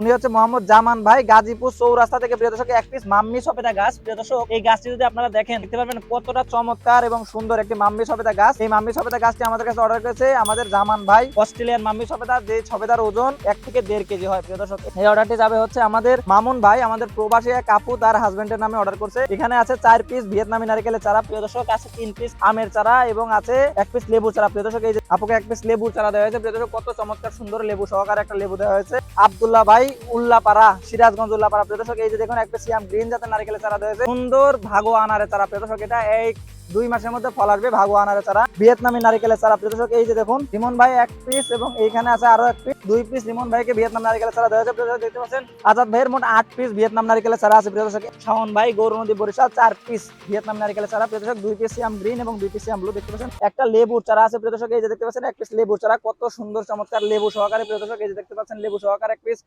উনি হচ্ছে মোহাম্মদ জামান ভাই, গাজীপুর চৌরাস্তা থেকে। প্রিয় দর্শক, এক পিস মাম্মি সফেদা গাছ। প্রিয় দর্শক, এই গাছটি যদি আপনারা দেখেন, দেখতে পারবেন কতটা চমৎকার এবং সুন্দর একটি মাম্মি সফেদা গাছ। এই মাম্মি সফেদা গাছটি আমাদের কাছে অর্ডার করেছে আমাদের জামান ভাই। অস্ট্রেলিয়ান মাম্মি সফেদা, যে সফেদার ওজন 1 থেকে 1.5 কেজি হয়। প্রিয় দর্শক, এই অর্ডারটি যাবে হচ্ছে আমাদের মামুন ভাই, আমাদের প্রবাসী এক আপু, তার হাজবেন্ডের নামে অর্ডার করছে। এখানে আছে 4 পিস ভিয়েতনামি নারকেলের চারা। প্রিয় দর্শক, আছে 3 পিস আমের চারা এবং আছে 1 পিস লেবুর চারা। প্রিয় দর্শক, এই যে আপুকে 1 পিস লেবুর চারা দেওয়া হয়েছে। প্রিয় দর্শক, কত চমৎকার সুন্দর লেবু সহকারে একটা লেবু দেওয়া হয়েছে। আব্দুল্লাহ ভাই, উল্লাপাড়া, সিরাজগঞ্জ উল্লাপাড়া। প্রিয় দর্শক, এই যে দেখুন 1 পিস সিয়াম গ্রিন জাতের নারকেলের চারা দেওয়া হয়েছে। সুন্দর ভাগো আনারের চারা। প্রিয় দর্শক, এটা এই 2 মাসের মধ্যে ফল আসবে। ভাগো আনারের চারা, ভিয়েতনামি নারকেলের চারা। প্রিয় দর্শক, এই যে দেখুন রিমন ভাই 1 পিস এবং এইখানে আছে আরো 1 পিস, 2 পিস রিমন ভাইকে ভিয়েতনাম নারকেলের চারা দেওয়া হয়েছে। প্রিয় দর্শক, দেখতে পাচ্ছেন আজাদ ভাইয়ের মোট 8 পিস ভিয়েতনাম নারকেলের চারা আছে। প্রিয় দর্শক, শাওন ভাই, গৌরনদী, বরিশাল 4 পিস ভিয়েতনাম নারকেলের চারা। প্রিয় দর্শক, 2 পিস সিয়াম গ্রিন এবং 2 পিস সিয়াম ব্লু। দেখতে পাচ্ছেন একটা লেবুর চারা আছে। প্রিয় দর্শক, এই যে দেখতে পাচ্ছেন 1 পিস লেবুর চারা, কত সুন্দর চমৎকার লেবু সহকারে। প্রিয় দর্শক, এই যে দেখতে পাচ্ছেন লেবু সহকারে 1 পিস